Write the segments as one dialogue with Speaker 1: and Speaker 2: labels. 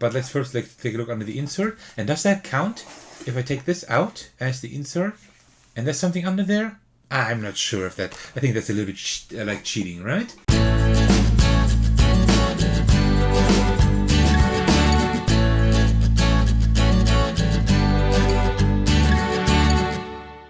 Speaker 1: But let's first take a look under the insert. And does that count if I take this out as the insert? And there's something under there? I'm not sure if that... I think that's a little bit like cheating, right?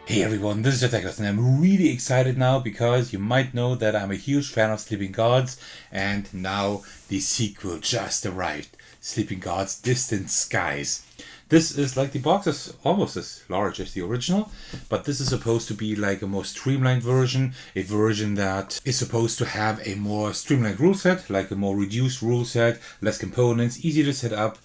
Speaker 1: Hey everyone, this is Thecos and I'm really excited now because you might know that I'm a huge fan of Sleeping Gods, and now the sequel just arrived. Sleeping Gods Distant Skies. This is like the box is almost as large as the original, but this is supposed to be like a more streamlined version, a version that is supposed to have a more streamlined rule set, like a more reduced rule set, less components, easy to set up.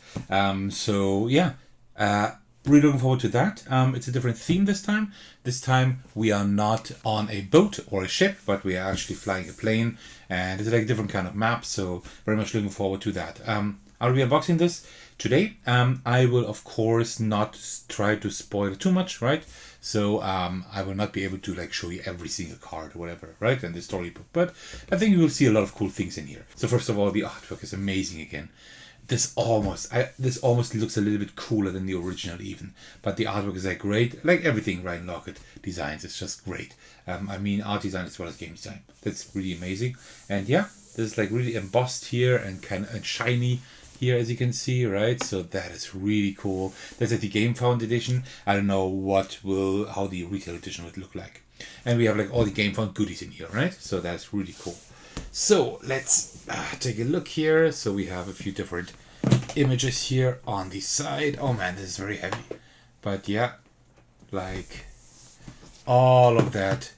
Speaker 1: So yeah, really looking forward to that. It's a different theme this time. This time we are not on a boat or a ship, but we are actually flying a plane, and it's like a different kind of map, so very much looking forward to that. I'll be unboxing this today. I will of course not try to spoil too much, right? So I will not be able to like show you every single card or whatever, right? And the storybook, but I think you will see a lot of cool things in here. So first of all, the artwork is amazing again. This almost looks a little bit cooler than the original even, but the artwork is like great, like everything Ryan Laukat designs. It's just great. I mean, art design as well as game design. That's really amazing. And yeah, this is like really embossed here and kind of shiny here, as you can see, right? So that is really cool. That's like the GameFound edition. I don't know how the retail edition would look like. And we have like all the GameFound goodies in here, right? So that's really cool. So let's take a look here. So we have a few different images here on the side. Oh man, this is very heavy. But yeah, like all of that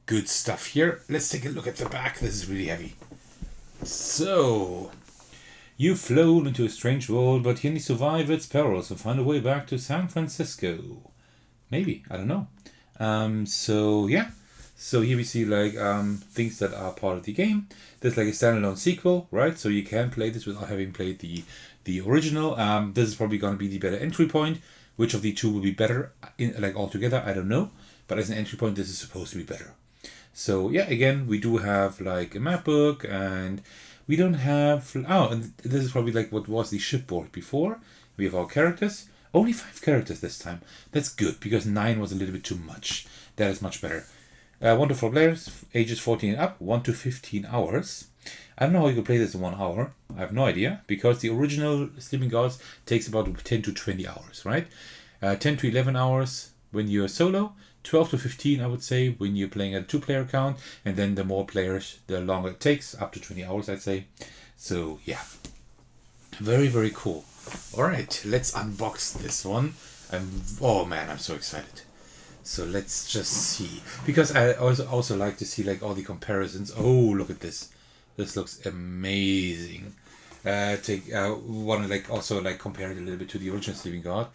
Speaker 1: good stuff here. Let's take a look at the back. This is really heavy. So, you've flown into a strange world, but can you survive its perils and find a way back to San Francisco? Maybe, I don't know. So yeah. So here we see like things that are part of the game. There's like a standalone sequel, right? So you can play this without having played the original. This is probably going to be the better entry point. Which of the two will be better like altogether, I don't know. But as an entry point, this is supposed to be better. So yeah, again, we do have like a map book, and we don't have... Oh, and this is probably like what was the shipboard before. We have our characters. Only 5 characters this time. That's good, because 9 was a little bit too much. That is much better. 1 to 4 players, ages 14 and up, 1 to 15 hours. I don't know how you can play this in 1 hour. I have no idea, because the original Sleeping Gods takes about 10 to 20 hours, right? 10 to 11 hours when you're solo, 12 to 15 I would say when you're playing at a 2-player count, and then the more players, the longer it takes, up to 20 hours I'd say. So yeah, very, very cool. Alright, let's unbox this one. Oh man, I'm so excited. So let's just see, because I also like to see like all the comparisons. Oh, look at this. This looks amazing. Want to like also like compare it a little bit to the original Sleeping God.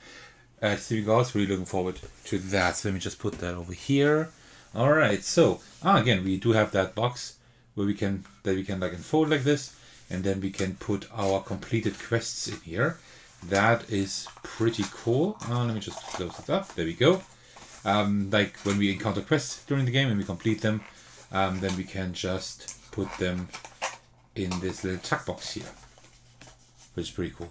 Speaker 1: Sleeping Gods, really looking forward to that. So let me just put that over here. All right. So again, we do have that box where we can like unfold like this, and then we can put our completed quests in here. That is pretty cool. Let me just close it up. There we go. Like when we encounter quests during the game and we complete them, then we can just put them in this little tuck box here, which is pretty cool.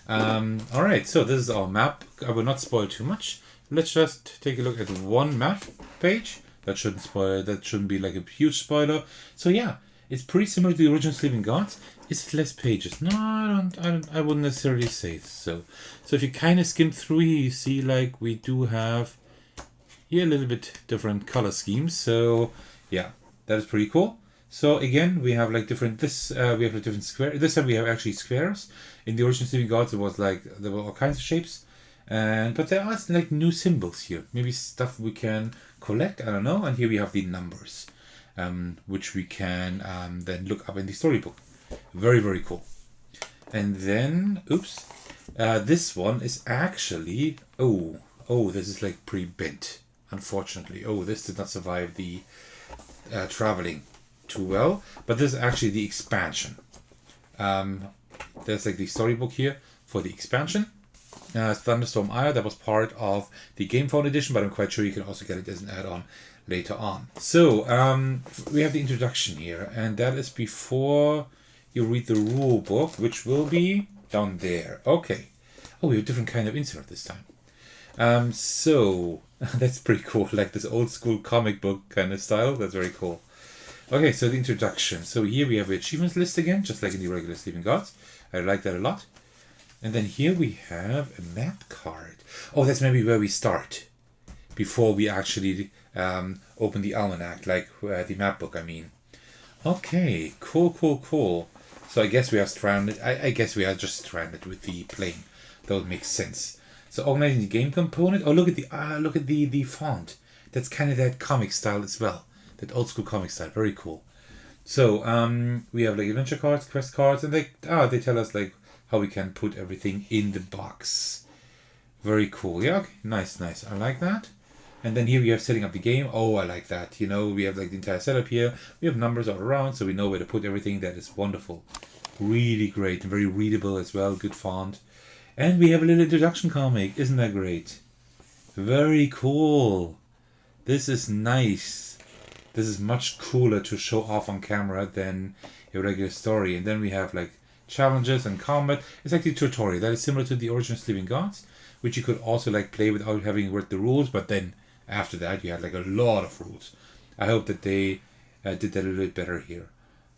Speaker 1: Alright, so this is our map. I will not spoil too much. Let's just take a look at one map page. That shouldn't be like a huge spoiler. So yeah, it's pretty similar to the original Sleeping Gods. It's less pages. No, I wouldn't necessarily say so. So if you kind of skim through here, you see like we do have here a little bit different color schemes. So yeah, that is pretty cool. So again, we have like different we have a different square. This time we have actually squares. In the original Sleeping Gods, it was like there were all kinds of shapes, but there are like new symbols here. Maybe stuff we can collect. I don't know. And here we have the numbers, which we can then look up in the storybook. Very, very cool. And then, oops, this one is actually this is like pre-bent. Unfortunately, this did not survive the traveling too well, but this is actually the expansion. There's like the storybook here for the expansion. Thunderstorm Ire, that was part of the GameFound edition, but I'm quite sure you can also get it as an add-on later on. So we have the introduction here, and that is before you read the rule book, which will be down there. Okay. Oh, we have a different kind of insert this time. So that's pretty cool, like this old school comic book kind of style. That's very cool. Okay, so the introduction. So here we have the achievements list again, just like in the regular Sleeping Gods. I like that a lot. And then here we have a map card. Oh, that's maybe where we start before we actually open the almanac, like the map book, I mean. Okay, cool. So I guess we are stranded. I guess we are just stranded with the plane. That would make sense. So organizing the game component. Oh, look at the font. That's kind of that comic style as well. That old school comic style. Very cool. So we have like adventure cards, quest cards, and they tell us like how we can put everything in the box. Very cool. Yeah, okay. Nice. I like that. And then here we have setting up the game. Oh, I like that. You know, we have like the entire setup here. We have numbers all around, so we know where to put everything. That is wonderful. Really great and very readable as well. Good font. And we have a little introduction comic. Isn't that great? Very cool. This is nice. This is much cooler to show off on camera than a regular story. And then we have like challenges and combat. It's like the tutorial. That is similar to the original Sleeping Gods, which you could also like play without having read the rules. But then after that, you had like a lot of rules. I hope that they did that a little bit better here.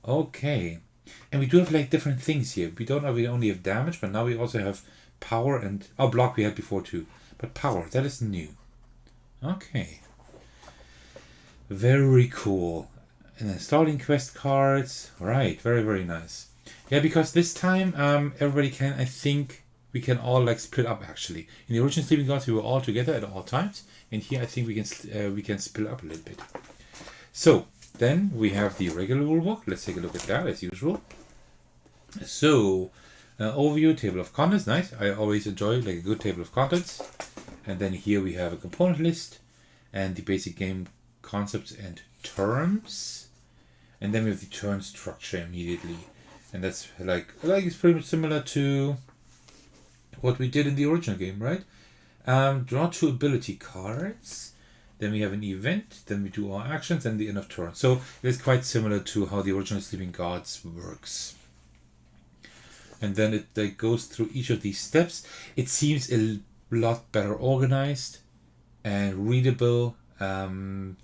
Speaker 1: Okay. And we do have like different things here. We only have damage, but now we also have power and block we had before too. But power, that is new. Okay. Very cool. And then starting quest cards. Right, very nice. Yeah, because this time everybody can, I think we can all like split up actually. In the original Sleeping Gods we were all together at all times, and here I think we can split up a little bit. So then we have the regular rulebook. Let's take a look at that as usual. So overview, table of contents, nice. I always enjoy like a good table of contents. And then here we have a component list and the basic game concepts and terms. And then we have the turn structure immediately. And that's like it's pretty much similar to what we did in the original game, right? Draw 2 ability cards. Then we have an event. Then we do our actions and the end of turn. So it's quite similar to how the original Sleeping Gods works. And then it like, goes through each of these steps. It seems a lot better organized and readable than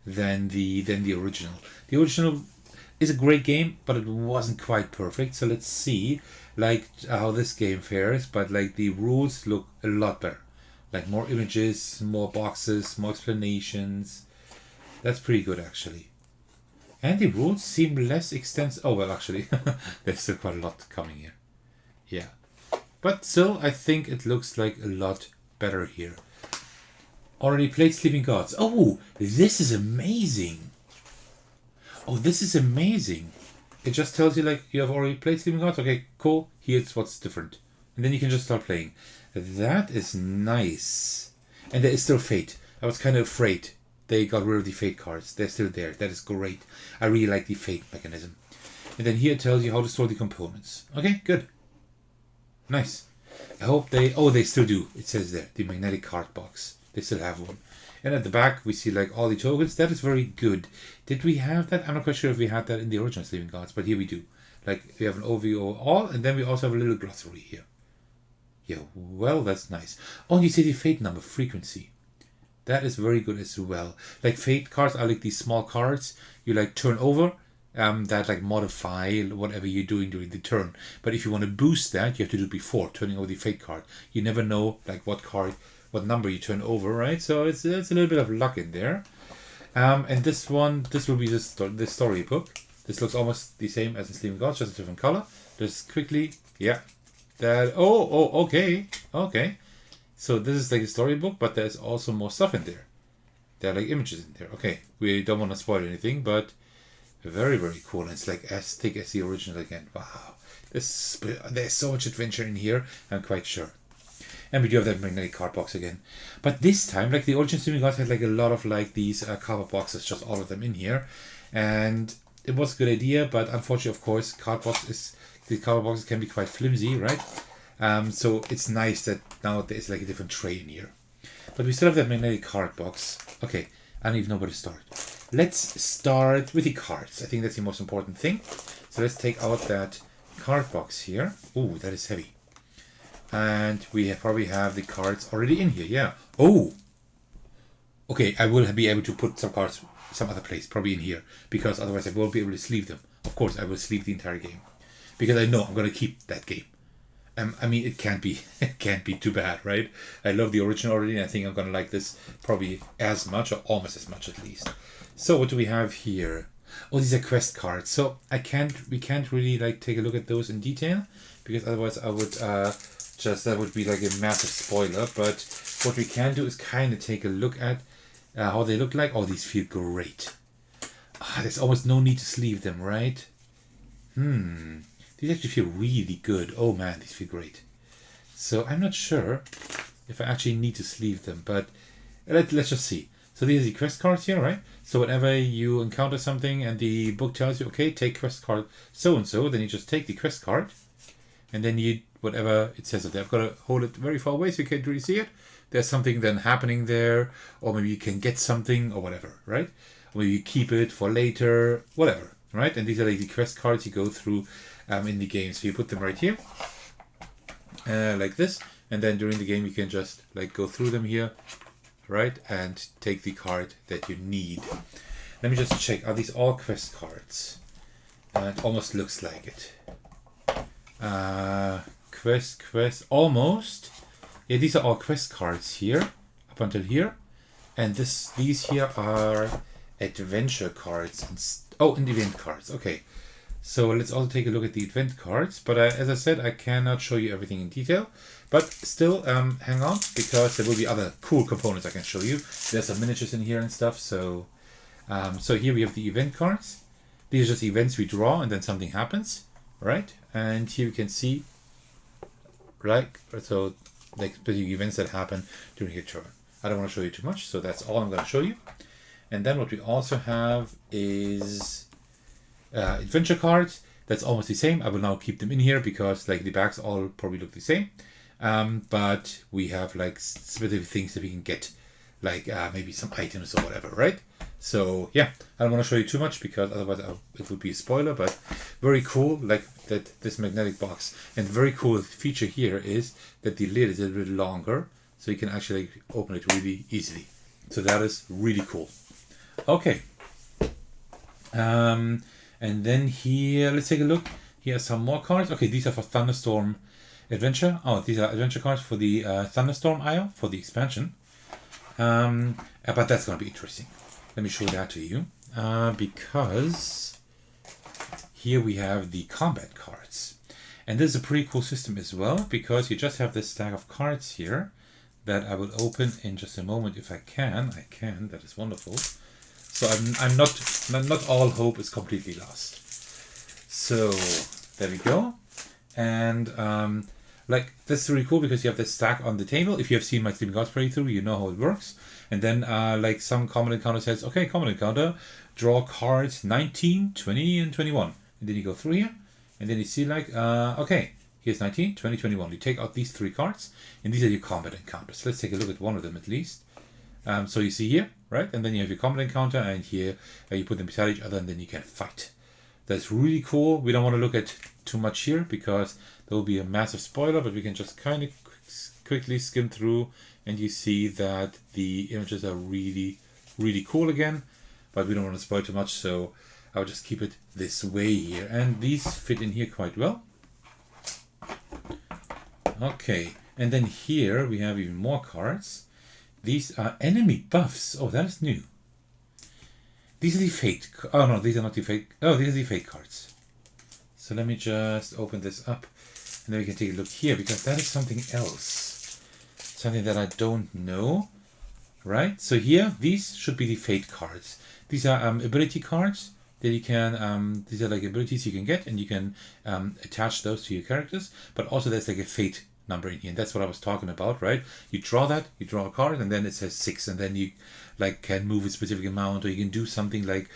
Speaker 1: the original. The original is a great game, but it wasn't quite perfect. So let's see like how this game fares. But like the rules look a lot better. Like more images, more boxes, more explanations. That's pretty good actually. And the rules seem less extensive. Oh well, actually, there's still quite a lot coming here. Yeah, but still, I think it looks like a lot better here. Already played Sleeping Gods. Oh, this is amazing. Oh, this is amazing. It just tells you like you have already played Sleeping Gods. Okay, cool. Here's what's different, and then you can just start playing. That is nice. And there is still Fate. I was kind of afraid they got rid of the Fate cards. They're still there. That is great. I really like the Fate mechanism. And then here it tells you how to store the components. Okay, good. Nice. I hope they... Oh, they still do. It says there. The magnetic card box. They still have one. And at the back, we see like all the tokens. That is very good. Did we have that? I'm not quite sure if we had that in the original Sleeping Gods, but here we do. Like, we have an overview of all, and then we also have a little glossary here. Yeah, well, that's nice. Oh, you see the Fate number, frequency. That is very good as well. Like Fate cards are like these small cards you like turn over that like modify whatever you're doing during the turn. But if you want to boost that, you have to do it before turning over the Fate card. You never know like what number you turn over, right? So it's a little bit of luck in there. And this will be the storybook. This looks almost the same as the Sleeping Gods, just a different color. Just quickly, yeah. Okay. So this is like a storybook, but there's also more stuff in there. There are like images in there. Okay, we don't want to spoil anything, but very cool. And it's like as thick as the original again. Wow, there's so much adventure in here. I'm quite sure. And we do have that magnetic card box again, but this time, like the original Sleeping Gods had like a lot of like these cardboard boxes, just all of them in here, and it was a good idea. But unfortunately, of course, the cardboard boxes can be quite flimsy, right? So it's nice that now there's like a different tray in here. But we still have that magnetic card box. Okay, I don't even know where to start. Let's start with the cards. I think that's the most important thing. So let's take out that card box here. Oh, that is heavy. And we probably have the cards already in here. Yeah. Oh. Okay, I will be able to put some cards some other place, probably in here, because otherwise I won't be able to sleeve them. Of course, I will sleeve the entire game, because I know I'm going to keep that game. I mean, it can't be too bad, right? I love the original already, and I think I'm going to like this probably as much, or almost as much at least. So what do we have here? Oh, these are quest cards. So we can't really like take a look at those in detail, because otherwise I would that would be like a massive spoiler. But what we can do is kind of take a look at how they look like. Oh, these feel great. There's almost no need to sleeve them, right? These actually feel really good. Oh man, these feel great. So I'm not sure if I actually need to sleeve them, but let's just see. So these are the quest cards here, right? So whenever you encounter something and the book tells you, okay, take quest card so-and-so, then you just take the quest card, and then you, whatever it says there, I've got to hold it very far away so you can't really see it. There's something then happening there, or maybe you can get something, or whatever, right? Or maybe you keep it for later, whatever, right? And these are like the quest cards you go through in the game. So you put them right here, like this, and then during the game you can just like go through them here, right, and take the card that you need. Let me just check, are these all quest cards? It almost looks like it. Quest, almost. Yeah, these are all quest cards here, up until here. And these here are adventure cards, and event cards, okay. So let's also take a look at the event cards. But as I said, I cannot show you everything in detail. But still, hang on, because there will be other cool components I can show you. There's some miniatures in here and stuff. So here we have the event cards. These are just events we draw and then something happens, right? And here you can see, like, so like specific events that happen during your turn. I don't want to show you too much, so that's all I'm going to show you. And then what we also have is adventure cards. That's almost the same. I will now keep them in here because like the backs all probably look the same. But we have like specific things that we can get, like maybe some items or whatever, right? So yeah, I don't want to show you too much because otherwise it would be a spoiler, but very cool, like that this magnetic box. And very cool feature here is that the lid is a little bit longer, so you can actually open it really easily. So that is really cool. Okay. And then here, let's take a look. Here are some more cards. Okay, these are for Thunderstorm Adventure. Oh, these are adventure cards for the Thunderstorm Isle, for the expansion. But that's going to be interesting. Let me show that to you. Because here we have the combat cards. And this is a pretty cool system as well, because you just have this stack of cards here that I will open in just a moment if I can. I can, that is wonderful. So I'm not all hope is completely lost. So there we go. And like this is really cool because you have this stack on the table. If you have seen my Sleeping Gods playthrough, you know how it works. And then like some common encounter says, okay, common encounter, draw cards 19, 20, and 21. And then you go through here, and then you see like, okay, here's 19, 20, 21. You take out these three cards, and these are your combat encounters. Let's take a look at one of them at least. So you see here, right? And then you have your combat encounter, and here you put them beside each other, and then you can fight. That's really cool. We don't want to look at too much here because there will be a massive spoiler, but we can just kind of quickly skim through, and you see that the images are really, really cool again, but we don't want to spoil too much, so I'll just keep it this way here. And these fit in here quite well. Okay, and then here we have even more cards. These are enemy buffs. Oh, that is new. These are the fate. Oh no, these are not the fate. Oh, these are the fate cards. So let me just open this up, and then we can take a look here because that is something else, something that I don't know. Right. So here, these should be the fate cards. These are ability cards that you can. These are like abilities you can get, and you can attach those to your characters. But also, there's like a fate number in here, and that's what I was talking about, right? You draw that, you draw a card, and then it says 6, and then you like can move a specific amount, or you can do something like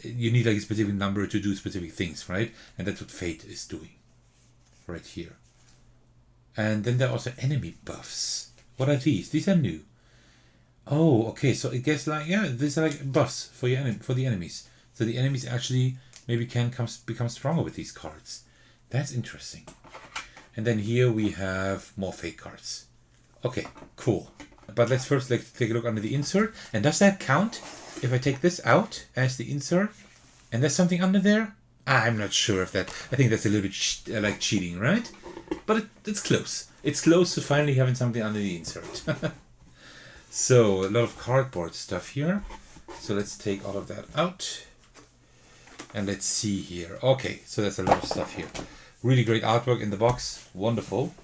Speaker 1: you need like a specific number to do specific things, right? And that's what fate is doing right here. And then there are also enemy buffs. What are these? These are new. Oh, okay. So it gets like, yeah, these are like buffs for your for the enemies. So the enemies actually maybe can become stronger with these cards. That's interesting. And then here we have more fake cards. Okay, cool. But let's first take a look under the insert. And does that count if I take this out as the insert? And there's something under there? I'm not sure if that... I think that's a little bit like cheating, right? But it's close. It's close to finally having something under the insert. So, a lot of cardboard stuff here. So let's take all of that out. And let's see here. Okay, so there's a lot of stuff here. Really great artwork in the box. Wonderful.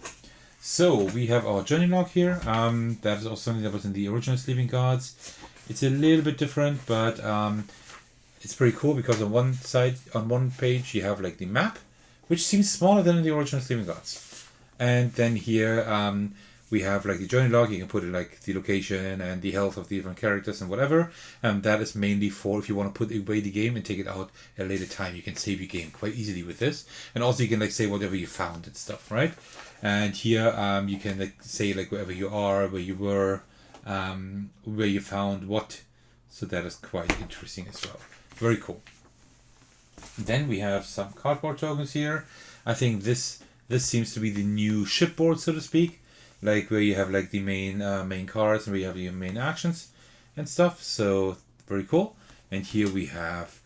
Speaker 1: So, we have our journey log here. That is also something that was in the original Sleeping Gods. It's a little bit different, but it's pretty cool because on one side, on one page, you have like the map, which seems smaller than in the original Sleeping Gods. And then here we have like the journey log. You can put it like the location and the health of the different characters and whatever. And that is mainly for if you want to put away the game and take it out at a later time. You can save your game quite easily with this. And also you can like say whatever you found and stuff, right? And here you can like say like wherever you are, where you were, where you found what. So that is quite interesting as well. Very cool. Then we have some cardboard tokens here. I think this seems to be the new shipboard, so to speak. Like where you have like the main cards and where you have your main actions and stuff. So very cool. And here we have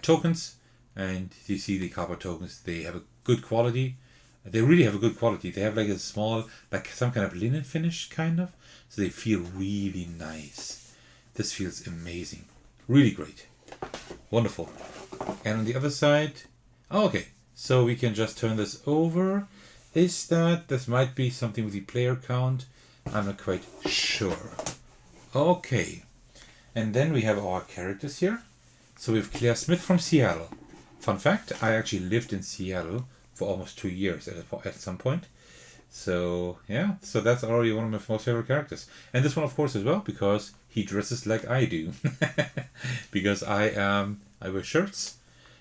Speaker 1: tokens. And you see the cardboard tokens. They have a good quality. They really have a good quality. They have like a small, like some kind of linen finish, kind of. So they feel really nice. This feels amazing. Really great. Wonderful. And on the other side, oh, okay. So we can just turn this over. This might be something with the player count. I'm not quite sure. Okay. And then we have our characters here. So we have Claire Smith from Seattle. Fun fact, I actually lived in Seattle for almost 2 years at some point. So yeah, so that's already one of my most favorite characters. And this one of course as well, because he dresses like I do. Because I wear shirts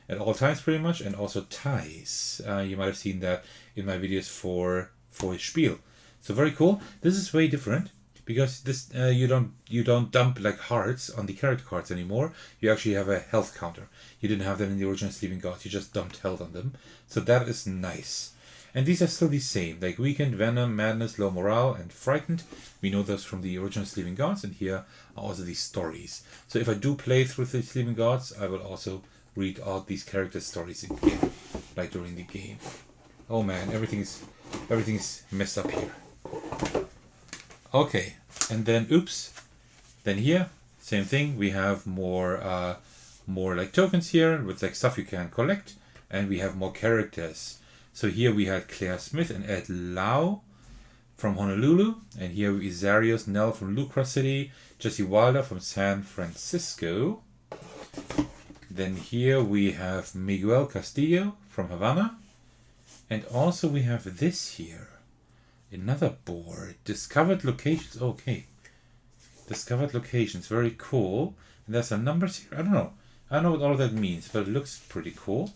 Speaker 1: at all times pretty much, and also ties. You might have seen that in my videos for his spiel. So very cool. This is way different because this you don't dump like hearts on the character cards anymore. You actually have a health counter. You didn't have that in the original Sleeping Gods. You just dumped health on them. So that is nice. And these are still the same, like Weakened, Venom, Madness, Low Morale, and Frightened. We know those from the original Sleeping Gods, and here are also these stories. So if I do play through the Sleeping Gods, I will also read out these character stories again, like during the game. Oh man, everything is messed up here. Okay, and then oops, then here, same thing. We have more like tokens here with like stuff you can collect, and we have more characters. So here we had Claire Smith and Ed Lau from Honolulu, and here is Zarius Nell from Lucra City, Jesse Wilder from San Francisco. Then here we have Miguel Castillo from Havana, and also we have this here, another board, Discovered Locations. Okay, Discovered Locations, very cool. And there's some numbers here. I don't know what all of that means, but it looks pretty cool.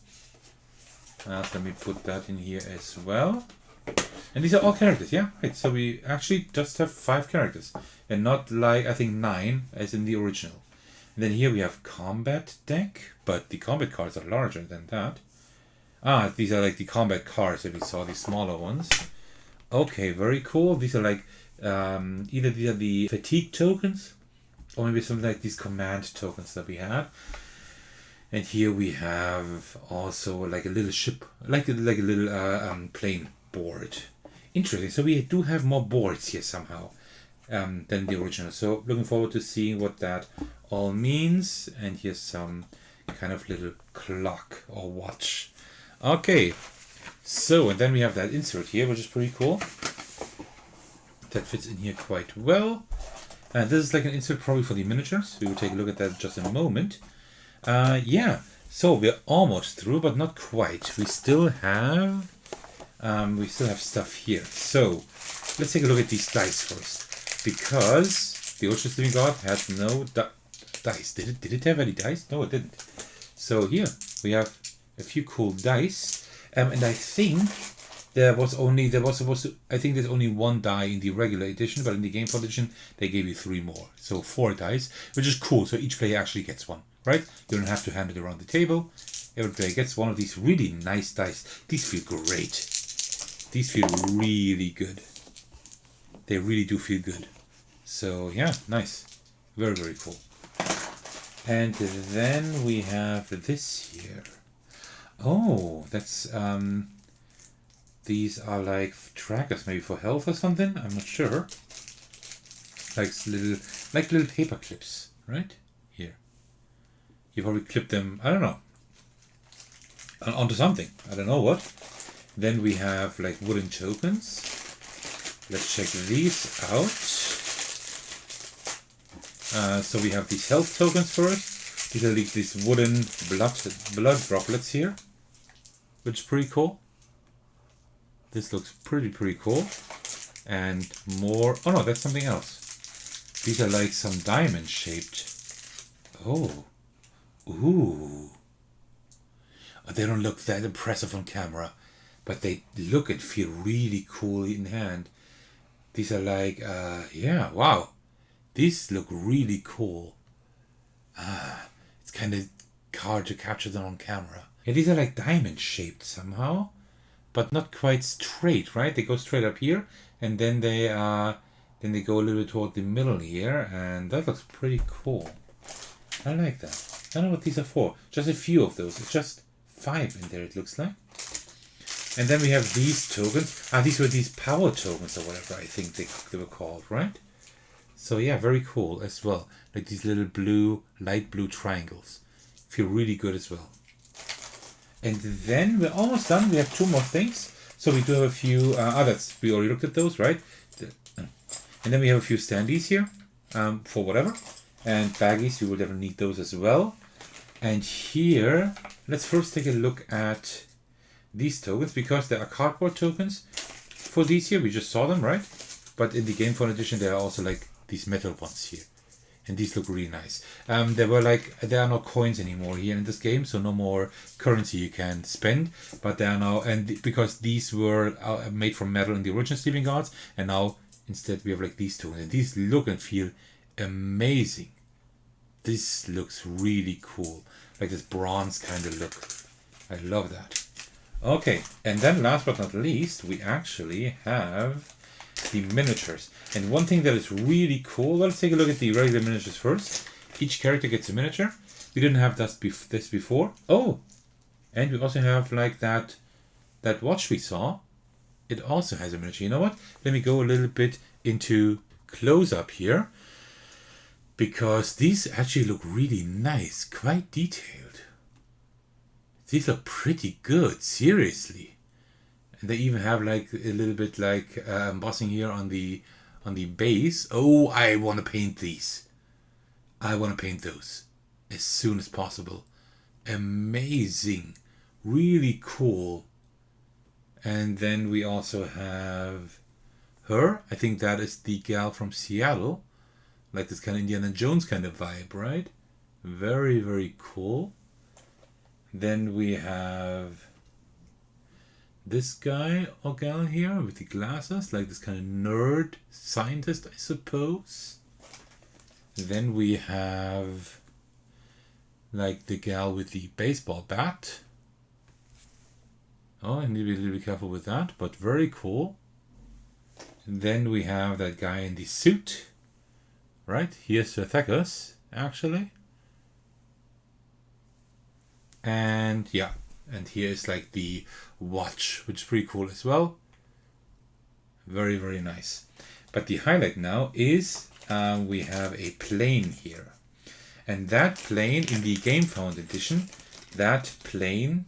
Speaker 1: Let me put that in here as well. And these are all characters, yeah? Right, so we actually just have 5 characters. And not like, I think 9 as in the original. And then here we have Combat Deck, but the combat cards are larger than that. These are like the combat cards that we saw, the smaller ones. Okay, very cool. These are like, either these are the fatigue tokens, or maybe something like these command tokens that we had. And here we have also like a little ship, like a little plane board. Interesting. So we do have more boards here somehow than the original. So looking forward to seeing what that all means. And here's some kind of little clock or watch. Okay. So, and then we have that insert here, which is pretty cool. That fits in here quite well. And this is like an insert probably for the miniatures. We will take a look at that in just a moment. Yeah, so we're almost through, but not quite. We still have stuff here. So let's take a look at these dice first, because the Original Sleeping God had no dice. Did it have any dice? No, it didn't. So here we have a few cool dice, and I think there's only one die in the regular edition, but in the Game Boy edition they gave you 3 more, so 4 dice, which is cool. So each player actually gets one. Right? You don't have to hand it around the table. every player gets one of these really nice dice. These feel great. These feel really good. They really do feel good. So yeah, nice. Very, very cool. And then we have this here. Oh, that's these are like trackers, maybe for health or something. I'm not sure. Like little paper clips, right? Here. You probably clip them, I don't know, onto something. I don't know what. Then we have like wooden tokens. Let's check these out. So we have these health tokens first. These are like these wooden blood droplets here, which is pretty cool. This looks pretty cool. And more. Oh no, that's something else. These are like some diamond shaped. Oh. Ooh. Oh, they don't look that impressive on camera, but they look and feel really cool in hand. These are like, yeah, wow. These look really cool. It's kind of hard to capture them on camera. Yeah, these are like diamond shaped somehow, but not quite straight, right? They go straight up here, and then they go a little bit toward the middle here, and that looks pretty cool. I like that. I don't know what these are for. Just a few of those. It's just 5 in there, it looks like. And then we have these tokens. These were these power tokens or whatever I think they were called, right? So yeah, very cool as well. Like these little blue, light blue triangles. Feel really good as well. And then we're almost done. We have 2 more things. So we do have a few others. We already looked at those, right? And then we have a few standees here for whatever. And baggies, you will definitely need those as well. And here, let's first take a look at these tokens, because there are cardboard tokens for these here. We just saw them, right? But in the Game Phone edition, there are also like these metal ones here. And these look really nice. There are no coins anymore here in this game, so no more currency you can spend. But there are now, because these were made from metal in the original Sleeping Guards, and now instead we have like these tokens. And these look and feel amazing. This looks really cool. Like this bronze kind of look. I love that. Okay, and then last but not least, we actually have the miniatures. And one thing that is really cool, let's take a look at the regular miniatures first. Each character gets a miniature. We didn't have this before. Oh, and we also have like that watch we saw. It also has a miniature. You know what? Let me go a little bit into close-up here, because these actually look really nice, quite detailed. These look pretty good, seriously. And they even have like a little bit like embossing here on the base. Oh, I want to paint these. I want to paint those as soon as possible. Amazing. Really cool. And then we also have her. I think that is the gal from Seattle. Like this kind of Indiana Jones kind of vibe, right? Very, very cool. Then we have this guy or gal here with the glasses, like this kind of nerd scientist, I suppose. Then we have like the gal with the baseball bat. Oh, I need to be a little bit careful with that, but very cool. And then we have that guy in the suit. Right, here's Thecos, actually. And yeah, and here is like the watch, which is pretty cool as well. Very, very nice. But the highlight now is we have a plane here. And that plane in the Game Found edition, that plane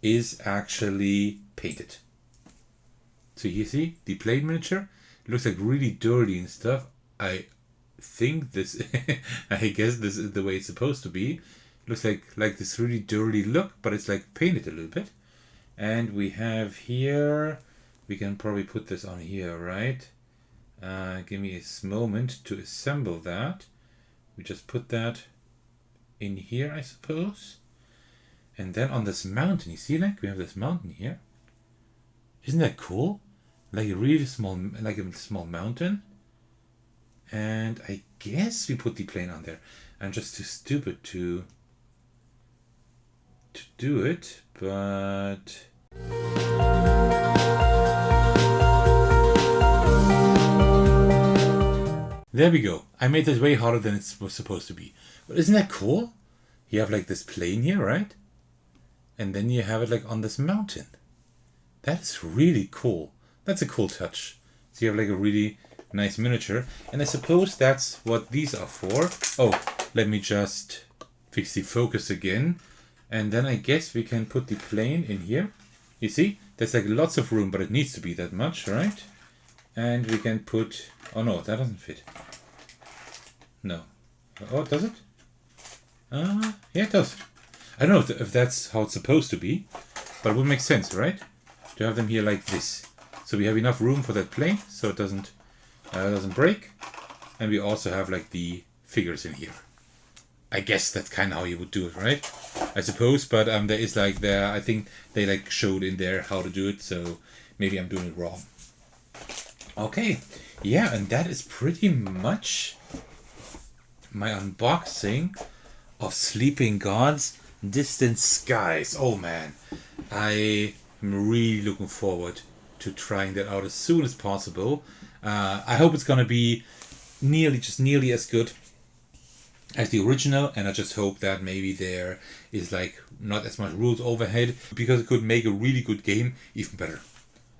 Speaker 1: is actually painted. So you see the plane miniature, it looks like really dirty and stuff. I think this, I guess this is the way it's supposed to be. It looks like this really dirty look, but it's like painted a little bit. And we have here, we can probably put this on here, right? Give me a moment to assemble that. We just put that in here, I suppose. And then on this mountain, you see, like we have this mountain here. Isn't that cool? Like a really small, like a small mountain. And I guess we put the plane on there. I'm just too stupid to to do it, but... There we go. I made this way harder than it was supposed to be. But isn't that cool? You have like this plane here, right? And then you have it like on this mountain. That is really cool. That's a cool touch. So you have like a really nice miniature. And I suppose that's what these are for. Oh, let me just fix the focus again. And then I guess we can put the plane in here. You see? There's like lots of room, but it needs to be that much, right? And we can put... Oh no, that doesn't fit. No. Oh, does it? Yeah, it does. I don't know if that's how it's supposed to be, but it would make sense, right? To have them here like this. So we have enough room for that plane, so it doesn't break. And we also have like the figures in here. I guess that's kind of how you would do it, right? I suppose, but there is like I think they like showed in there how to do it, so maybe I'm doing it wrong. Okay, yeah, and that is pretty much my unboxing of Sleeping Gods Distant Skies. Oh man, I am really looking forward to trying that out as soon as possible. I hope it's gonna be nearly as good as the original, and I just hope that maybe there is like not as much rules overhead, because it could make a really good game even better.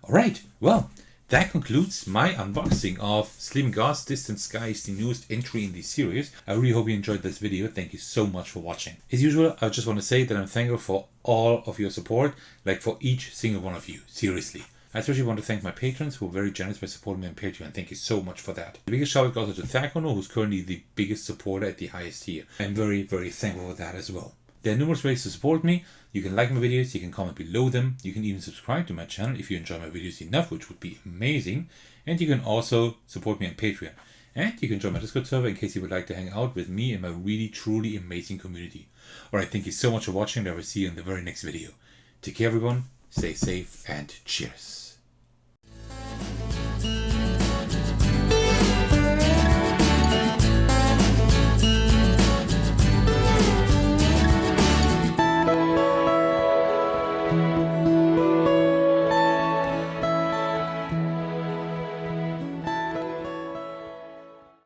Speaker 1: Alright, well, that concludes my unboxing of Sleeping Gods Distant Skies, the newest entry in the series. I really hope you enjoyed this video. Thank you so much for watching. As usual, I just want to say that I'm thankful for all of your support, like for each single one of you. Seriously. I especially want to thank my patrons who are very generous by supporting me on Patreon. Thank you so much for that. The biggest shout out goes to Thecos, who's currently the biggest supporter at the highest tier. I'm very, very thankful for that as well. There are numerous ways to support me. You can like my videos, you can comment below them, you can even subscribe to my channel if you enjoy my videos enough, which would be amazing. And you can also support me on Patreon. And you can join my Discord server in case you would like to hang out with me and my really, truly amazing community. Alright, thank you so much for watching, and I will see you in the very next video. Take care everyone, stay safe, and cheers.